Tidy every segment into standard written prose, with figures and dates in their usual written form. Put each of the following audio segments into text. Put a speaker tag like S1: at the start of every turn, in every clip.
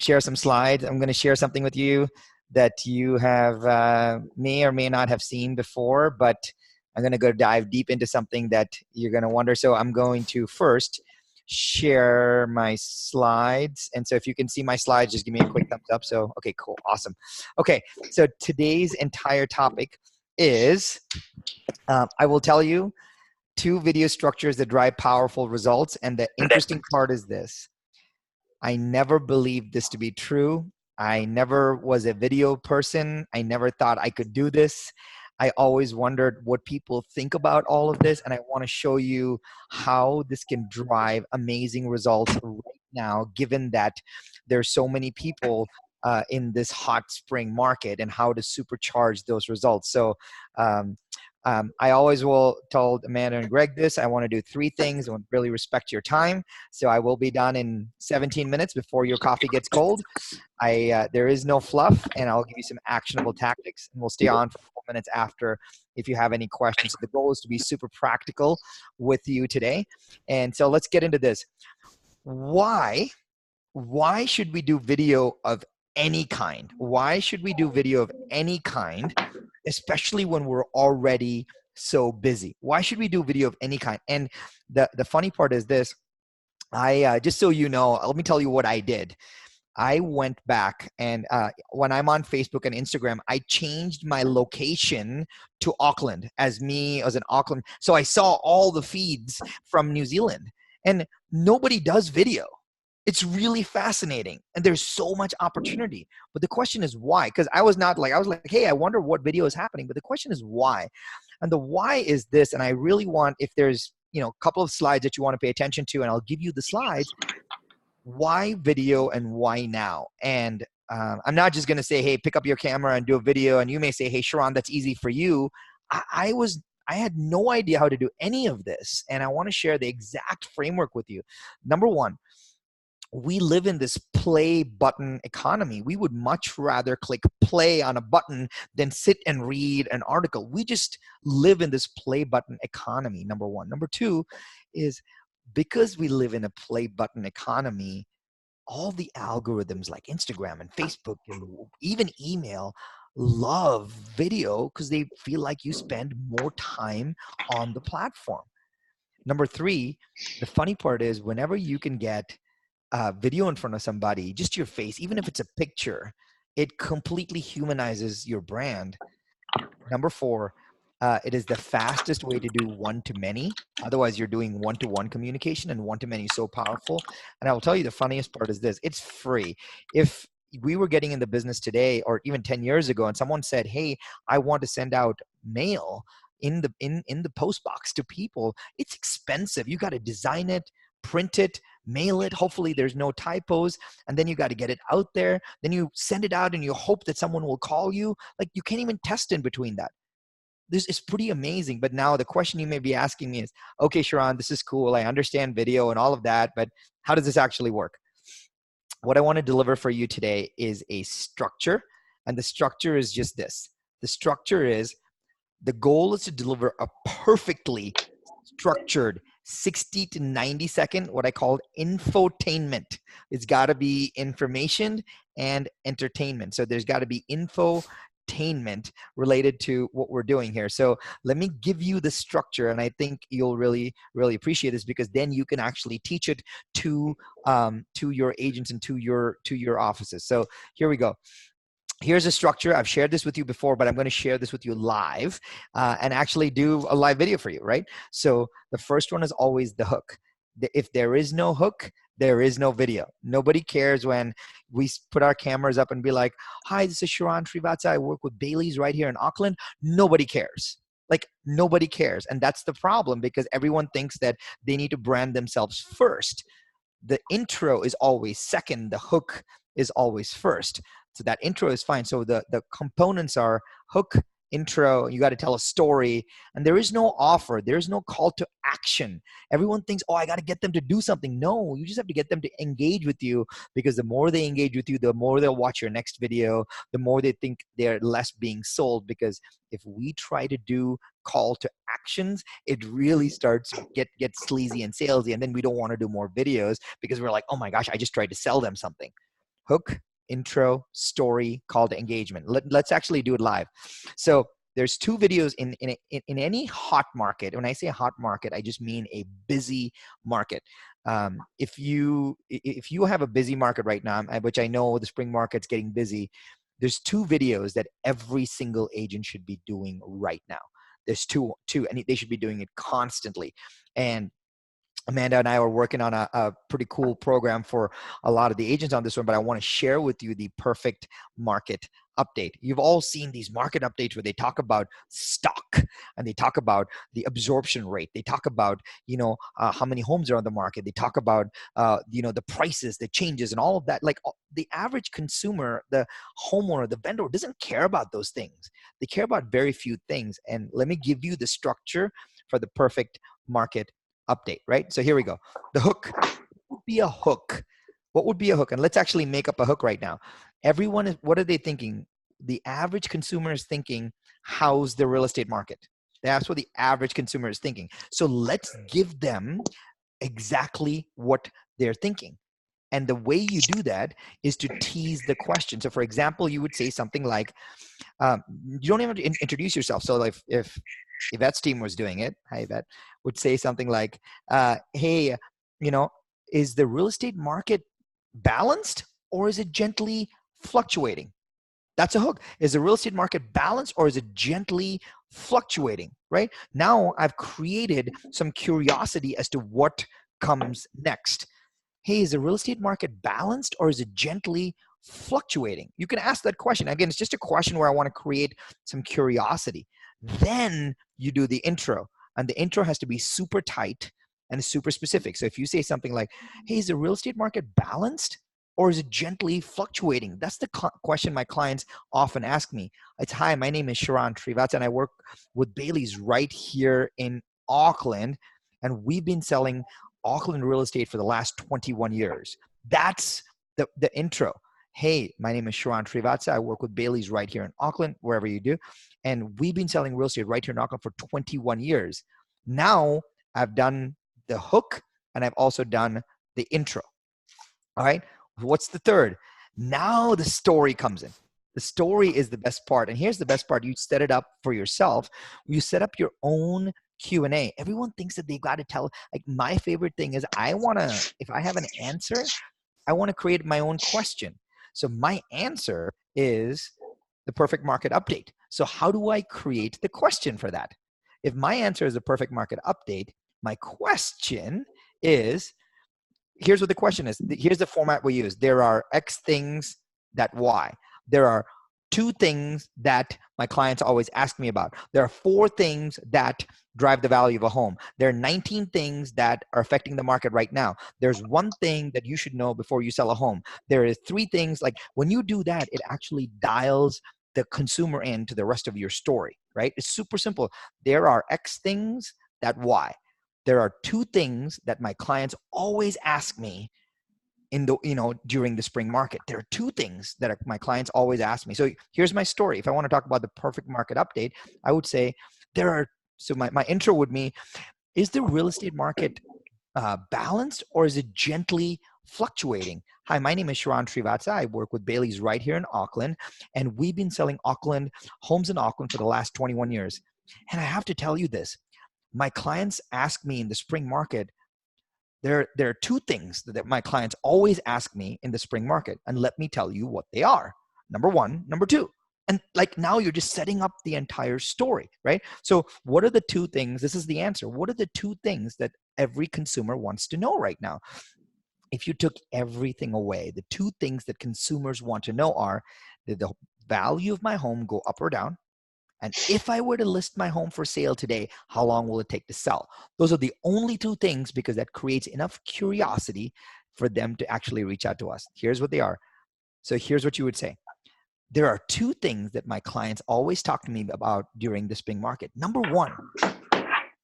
S1: share some slides. I'm going to share something with you that you have may or may not have seen before, but I'm going to go dive deep into something that you're going to wonder. So I'm going to first share my slides. And so if you can see my slides, just give me a quick thumbs up. So, okay, cool. Awesome. Okay. So today's entire topic is, I will tell you 2 video structures that drive powerful results. And the interesting part is this. I never believed this to be true. I never was a video person. I never thought I could do this. I always wondered what people think about all of this, and I want to show you how this can drive amazing results right now, given that there's so many people in this hot spring market, and how to supercharge those results. So I always will told Amanda and Greg this. I want to do 3 things. I want to really respect your time. So I will be done in 17 minutes before your coffee gets cold. There is no fluff, and I'll give you some actionable tactics, and we'll stay on for 4 minutes after if you have any questions. So the goal is to be super practical with you today. And so let's get into this. Why should we do video of any kind? Why should we do video of any kind, especially when we're already so busy? Why should we do video of any kind? And the funny part is this. I just so you know, let me tell you what I did. I went back and when I'm on Facebook and Instagram, I changed my location to Auckland as an Auckland. So I saw all the feeds from New Zealand, and nobody does video. It's really fascinating, and there's so much opportunity. But the question is why? Because I was like, hey, I wonder what video is happening. But the question is why, and the why is this. And I really want, if there's a couple of slides that you want to pay attention to, and I'll give you the slides. Why video and why now? And I'm not just going to say, hey, pick up your camera and do a video. And you may say, hey, Sharran, that's easy for you. I had no idea how to do any of this. And I want to share the exact framework with you. Number one, we live in this play button economy. We would much rather click play on a button than sit and read an article. We just live in this play button economy, number one. Number two is, because we live in a play button economy, all the algorithms like Instagram and Facebook and even email love video because they feel like you spend more time on the platform. Number three, the funny part is, whenever you can get video in front of somebody, just your face, even if it's a picture, it completely humanizes your brand. Number four, it is the fastest way to do one-to-many. Otherwise, you're doing one-to-one communication, and one-to-many is so powerful. And I will tell you, the funniest part is this: it's free. If we were getting in the business today, or even 10 years ago, and someone said, hey, I want to send out mail in the post box to people, it's expensive. You got to design it, print it, mail it. Hopefully there's no typos. And then you got to get it out there. Then you send it out and you hope that someone will call you. Like, you can't even test in between that. This is pretty amazing. But now the question you may be asking me is, okay, Sharran, this is cool. I understand video and all of that, but how does this actually work? What I want to deliver for you today is a structure. And the structure is just this. The structure is, the goal is to deliver a perfectly structured 60 to 90 second, what I call infotainment. It's got to be information and entertainment. So there's got to be infotainment related to what we're doing here. So let me give you the structure, and I think you'll really, really appreciate this, because then you can actually teach it to your agents and to your offices. So here we go. Here's a structure. I've shared this with you before, but I'm going to share this with you live and actually do a live video for you, right? So the first one is always the hook. If there is no hook, there is no video. Nobody cares when we put our cameras up and be like, hi, this is Sharran Srivatsaa. I work with Bailey's right here in Auckland. Nobody cares. Like, nobody cares. And that's the problem, because everyone thinks that they need to brand themselves first. The intro is always second. The hook is always first. So that intro is fine. So the components are hook, intro, you got to tell a story, and there is no offer. There's no call to action. Everyone thinks, oh, I got to get them to do something. No, you just have to get them to engage with you, because the more they engage with you, the more they'll watch your next video, the more they think they're less being sold. Because if we try to do call to actions, it really starts to get sleazy and salesy, and then we don't want to do more videos because we're like, oh my gosh, I just tried to sell them something. Hook, intro, story, call to engagement. Let's actually do it live. So there's 2 videos in any hot market. When I say hot market, I just mean a busy market. If you have a busy market right now, which I know the spring market's getting busy, there's 2 videos that every single agent should be doing right now. There's two, and they should be doing it constantly. And Amanda and I are working on a pretty cool program for a lot of the agents on this one, but I want to share with you the perfect market update. You've all seen these market updates where they talk about stock and they talk about the absorption rate. They talk about, how many homes are on the market. They talk about, the prices, the changes and all of that. Like the average consumer, the homeowner, the vendor doesn't care about those things. They care about very few things. And let me give you the structure for the perfect market update, right? So here we go. The hook would be a hook. What would be a hook? And let's actually make up a hook right now. Everyone is, what are they thinking? The average consumer is thinking, how's the real estate market? That's what the average consumer is thinking. So let's give them exactly what they're thinking. And the way you do that is to tease the question. So for example, you would say something like, you don't even have to introduce yourself. So if Yvette's team was doing it, hi Yvette, would say something like, hey, is the real estate market balanced or is it gently fluctuating? That's a hook. Is the real estate market balanced or is it gently fluctuating, right? Now I've created some curiosity as to what comes next. Hey, is the real estate market balanced or is it gently fluctuating? You can ask that question. Again, it's just a question where I want to create some curiosity. Then you do the intro, and the intro has to be super tight and super specific. So if you say something like, hey, is the real estate market balanced or is it gently fluctuating? That's the question my clients often ask me. It's, hi, my name is Sharran Srivatsaa, and I work with Bailey's right here in Auckland, and we've been selling Auckland real estate for the last 21 years. That's the intro. Hey, my name is Sharran Srivatsaa. I work with Bailey's right here in Auckland, wherever you do. And we've been selling real estate right here in Auckland for 21 years. Now I've done the hook and I've also done the intro. All right. What's the third? Now the story comes in. The story is the best part. And here's the best part. You set it up for yourself. You set up your own Q&A. Everyone thinks that they've got to tell, like my favorite thing is if I have an answer, I want to create my own question. So my answer is the perfect market update. So how do I create the question for that? If my answer is the perfect market update, my question is, here's what the question is. Here's the format we use. There are X things that Y. There are 2 things that my clients always ask me about. There are 4 things that drive the value of a home. There are 19 things that are affecting the market right now. There's 1 thing that you should know before you sell a home. There is 3 things. Like when you do that, it actually dials the consumer in to the rest of your story, right? It's super simple. There are X things that Y. There are 2 things that my clients always ask me during the spring market. There are 2 things that my clients always ask me. So here's my story. If I want to talk about the perfect market update, I would say my intro would be, is the real estate market balanced or is it gently fluctuating? Hi, my name is Sharran Srivatsaa. I work with Bailey's right here in Auckland, and we've been selling homes in Auckland for the last 21 years. And I have to tell you this, my clients ask me in the spring market, there are 2 things that my clients always ask me in the spring market, and let me tell you what they are. Number 1, number 2. And like now you're just setting up the entire story, right? So what are the 2 things? This is the answer. What are the 2 things that every consumer wants to know right now? If you took everything away, the 2 things that consumers want to know are, did the value of my home go up or down? And if I were to list my home for sale today, how long will it take to sell? Those are the only 2 things, because that creates enough curiosity for them to actually reach out to us. Here's what they are. So here's what you would say. There are 2 things that my clients always talk to me about during the spring market. Number 1,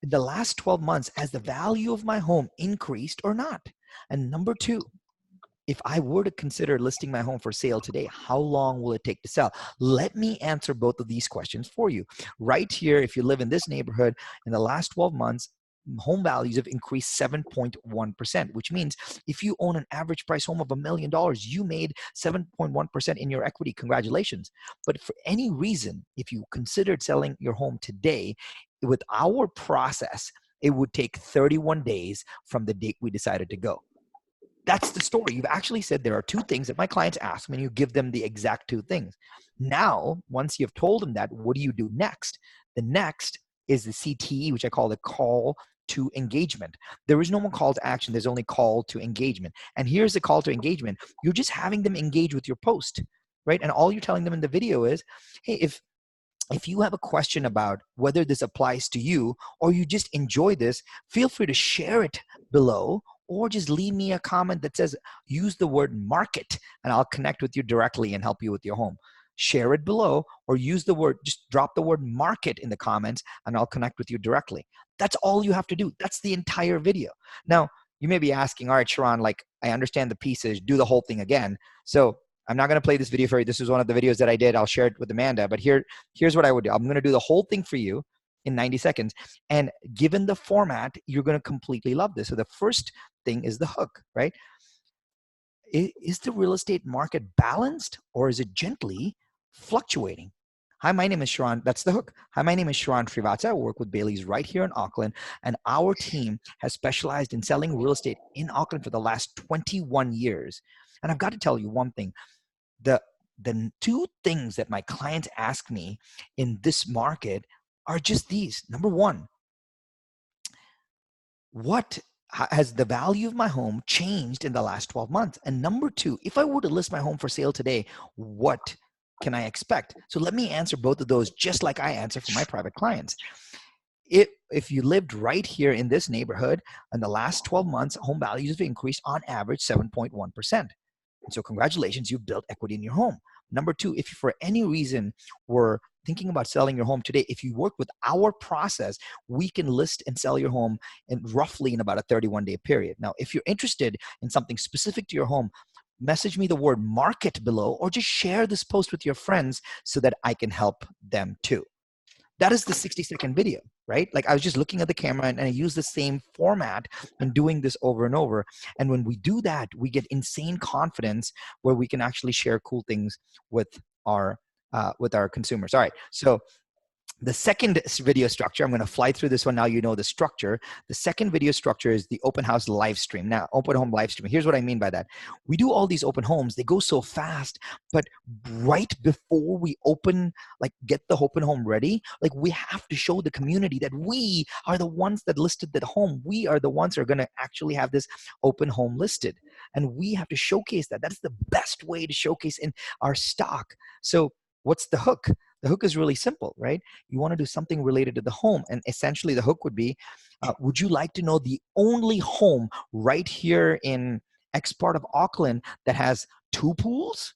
S1: in the last 12 months, has the value of my home increased or not? And number 2, if I were to consider listing my home for sale today, how long will it take to sell? Let me answer both of these questions for you. Right here, if you live in this neighborhood, in the last 12 months, home values have increased 7.1%, which means if you own an average price home of $1 million, you made 7.1% in your equity. Congratulations. But for any reason, if you considered selling your home today, with our process, it would take 31 days from the date we decided to go. That's the story. You've actually said there are two things that my clients ask me, and you give them the exact two things. Now, once you've told them that, what do you do next? The next is the CTE, which I call the call to engagement. There is no more call to action. There's only call to engagement. And here's the call to engagement. You're just having them engage with your post, right? And all you're telling them in the video is, hey, if you have a question about whether this applies to you or you just enjoy this, feel free to share it below, or just leave me a comment that says, use the word market, and I'll connect with you directly and help you with your home. Share it below, or use the word, just drop the word market in the comments, and I'll connect with you directly. That's all you have to do. That's the entire video. Now, you may be asking, all right, Sharran, like, I understand the pieces, do the whole thing again. So I'm not going to play this video for you. This is one of the videos that I did. I'll share it with Amanda, but here's what I would do. I'm going to do the whole thing for you in 90 seconds. And given the format, you're going to completely love this. So the first thing is the hook, right? Is the real estate market balanced, or is it gently fluctuating? Hi, my name is Sharran. That's the hook. Hi, my name is Sharran Srivatsaa. I work with Bailey's right here in Auckland, and our team has specialized in selling real estate in Auckland for the last 21 years. And I've got to tell you one thing. The two things that my clients ask me in this market are just these. Number one, what has the value of my home changed in the last 12 months? And number two, if I were to list my home for sale today, what can I expect? So let me answer both of those just like I answer for my private clients. If you lived right here in this neighborhood, in the last 12 months, home values have increased on average 7.1%. And so congratulations, you've built equity in your home. Number two, if you for any reason were thinking about selling your home today, if you work with our process, we can list and sell your home roughly in about a 31-day period. Now, if you're interested in something specific to your home, message me the word market below, or just share this post with your friends so that I can help them too. That is the 60-second video, right? Like, I was just looking at the camera and I use the same format and doing this over and over. And when we do that, we get insane confidence where we can actually share cool things with our consumers. All right, so the second video structure, I'm going to fly through this one now. You know the structure. The second video structure is the open house live stream. Now, open home live stream. Here's what I mean by that. We do all these open homes. They go so fast, but right before we get the open home ready, like, we have to show the community that we are the ones that listed that home. We are the ones that are going to actually have this open home listed. And we have to showcase that. That's the best way to showcase in our stock. So what's the hook? The hook is really simple, right? You want to do something related to the home. And essentially the hook would be, would you like to know the only home right here in X part of Auckland that has 2 pools,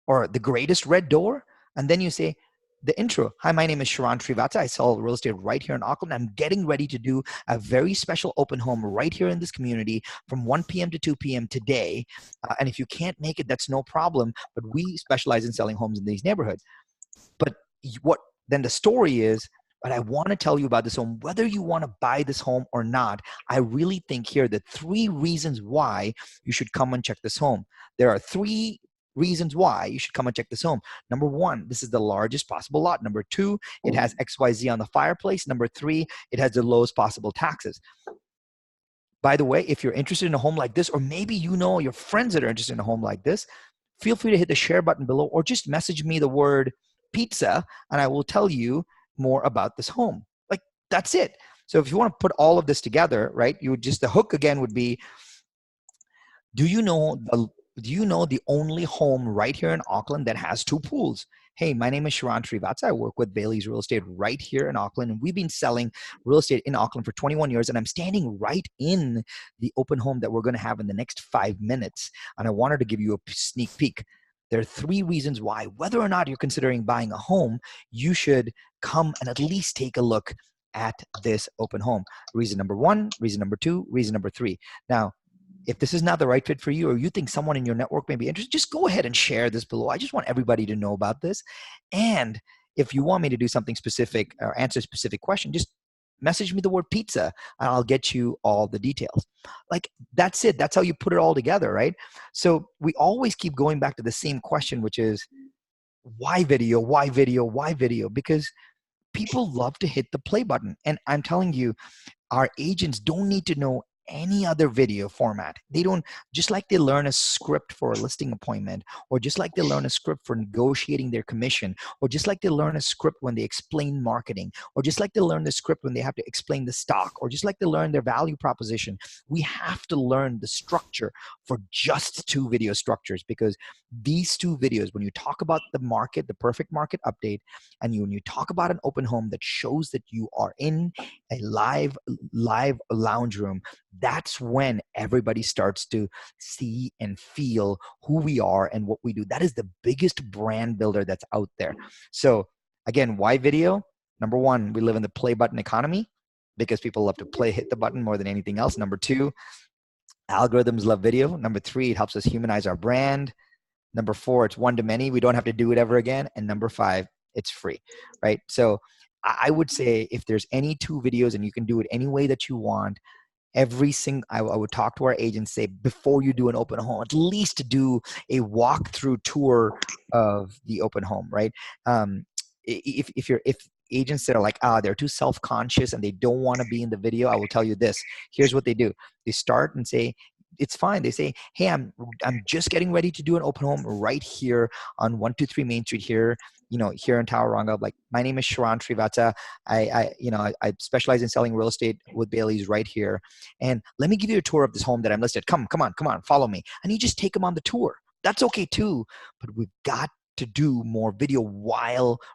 S1: or the greatest red door? And then you say the intro. Hi, my name is Sharran Srivatsaa. I sell real estate right here in Auckland. I'm getting ready to do a very special open home right here in this community from 1 p.m. to 2 p.m. today. And if you can't make it, that's no problem. But we specialize in selling homes in these neighborhoods. But what then the story is, but I want to tell you about this home, whether you want to buy this home or not. I really think here the 3 reasons why you should come and check this home. There are 3 reasons why you should come and check this home. Number 1, this is the largest possible lot. Number 2, it has XYZ on the fireplace. Number 3, it has the lowest possible taxes. By the way, if you're interested in a home like this, or maybe you know your friends that are interested in a home like this, feel free to hit the share button below, or just message me the word pizza and I will tell you more about this home. Like, that's it. So if you want to put all of this together, right, the hook again would be, do you know the only home right here in Auckland that has 2 pools? Hey, my name is Sharran Srivatsaa. I work with Bailey's Real Estate right here in Auckland, and we've been selling real estate in Auckland for 21 years, and I'm standing right in the open home that we're going to have in the next 5 minutes, and I wanted to give you a sneak peek. There are 3 reasons why, whether or not you're considering buying a home, you should come and at least take a look at this open home. Reason number 1, reason number 2, reason number 3. Now, if this is not the right fit for you, or you think someone in your network may be interested, just go ahead and share this below. I just want everybody to know about this. And if you want me to do something specific or answer a specific question, just message me the word pizza and I'll get you all the details. Like, that's it. That's how you put it all together, right? So we always keep going back to the same question, which is why video, why video, why video? Because people love to hit the play button. And I'm telling you, our agents don't need to know any other video format. They don't, just like they learn a script for a listing appointment, or just like they learn a script for negotiating their commission, or just like they learn a script when they explain marketing, or just like they learn the script when they have to explain the stock, or just like they learn their value proposition. We have to learn the structure for just 2 video structures, because these 2 videos, when you talk about the market, the perfect market update, and when you talk about an open home that shows that you are in a live lounge room, that's when everybody starts to see and feel who we are and what we do. That is the biggest brand builder that's out there. So again, why video? Number 1, we live in the play button economy because people love to hit the button more than anything else. Number 2, algorithms love video. Number 3, it helps us humanize our brand. Number 4, it's one to many. We don't have to do it ever again. And number 5, it's free, right? So I would say if there's any 2 videos and you can do it any way that you want, I would talk to our agents, say, before you do an open home, at least do a walkthrough tour of the open home, right? If agents that are like, they're too self-conscious and they don't want to be in the video, I will tell you this. Here's what they do. They start and say, it's fine. They say, hey, I'm just getting ready to do an open home right here on 123 Main Street here, here in Tauranga. Like, my name is Sharran Srivatsaa. I specialize in selling real estate with Bailey's right here. And let me give you a tour of this home that I'm listed. Come on, follow me. And you just take them on the tour. That's okay too. But we've got to do more video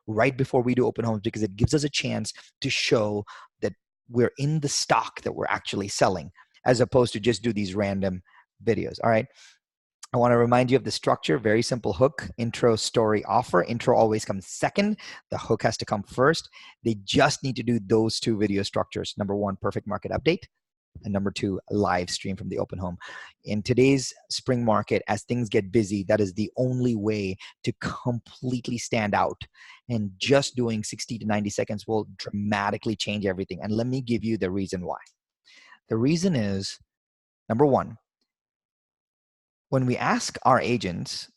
S1: right before we do open homes, because it gives us a chance to show that we're in the stock that we're actually selling, as opposed to just do these random videos. All right. I want to remind you of the structure. Very simple hook, intro, story, offer. Intro always comes second. The hook has to come first. They just need to do those 2 video structures. Number 1, perfect market update. And number 2, live stream from the open home. In today's spring market, as things get busy, that is the only way to completely stand out. And just doing 60 to 90 seconds will dramatically change everything. And let me give you the reason why. The reason is, number 1, when we ask our agents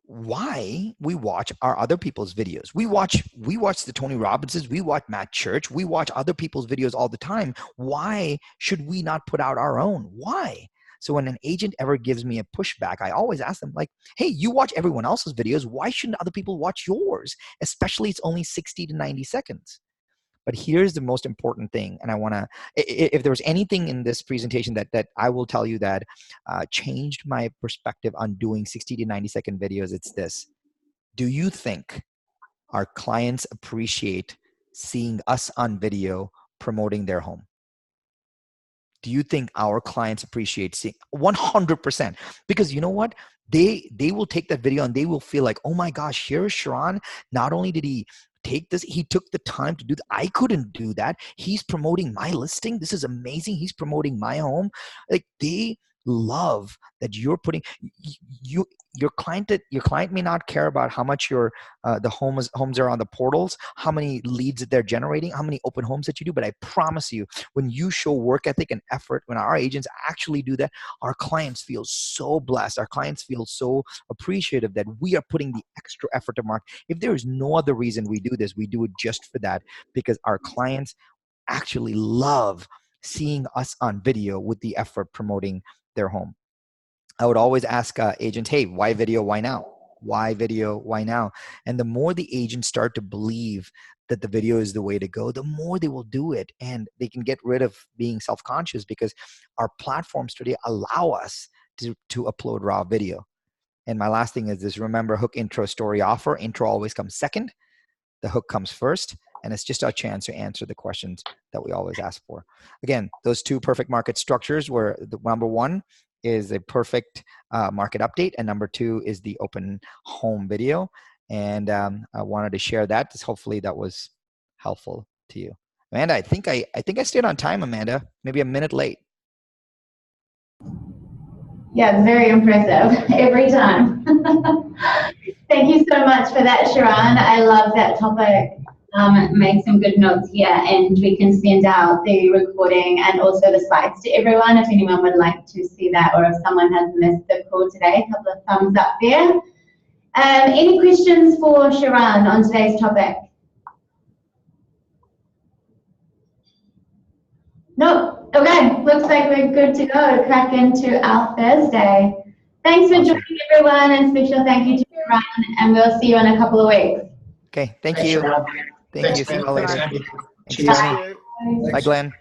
S1: why we watch our other people's videos, we watch the Tony Robbins's, we watch Matt Church, we watch other people's videos all the time. Why should we not put out our own? Why? So when an agent ever gives me a pushback, I always ask them, like, hey, you watch everyone else's videos. Why shouldn't other people watch yours? Especially it's only 60 to 90 seconds. But here's the most important thing, and I want to, if there was anything in this presentation that I will tell you that changed my perspective on doing 60 to 90 second videos, it's this. Do you think our clients appreciate seeing us on video promoting their home? Do you think our clients appreciate seeing? 100%. Because you know what? They will take that video and they will feel like, oh my gosh, here is Sharran. Not only did he take this, he took the time to do that. I couldn't do that. He's promoting my listing. This is amazing. He's promoting my home. Like, they love that you're putting your client may not care about how much the homes are on the portals, how many leads that they're generating, how many open homes that you do. But I promise you, when you show work ethic and effort, when our agents actually do that, our clients feel so blessed. Our clients feel so appreciative that we are putting the extra effort to market. If there is no other reason we do this, we do it just for that, because our clients actually love seeing us on video with the effort promoting their home. I would always ask agents, hey, why video? Why now? Why video? Why now? And the more the agents start to believe that the video is the way to go, the more they will do it, and they can get rid of being self-conscious, because our platforms today allow us to upload raw video. And my last thing is this: remember, hook, intro, story, offer. Intro always comes second. The hook comes first. And it's just our chance to answer the questions that we always ask for. Again, those 2 perfect market structures were, the number 1 is a perfect market update, and number 2 is the open home video. And I wanted to share that. Hopefully that was helpful to you. Amanda, I think I stayed on time, Amanda, maybe a minute late.
S2: Yeah, it's very impressive every time. Thank you so much for that, Sharran. I love that topic. made some good notes here, and we can send out the recording and also the slides to everyone if anyone would like to see that, or if someone has missed the call today, a couple of thumbs up there. Any questions for Sharran on today's topic? No? Okay, looks like we're good to go to crack into our Thursday. Thanks for joining, everyone, and special thank you to Sharran, and we'll see you in a couple of weeks.
S1: Okay, thank
S3: Thanks,
S1: you.
S3: Sharran.
S1: Thank you. See you all later.
S3: Thanks,
S1: Thanks,
S3: Cheers.
S1: Tony. Bye, Glenn.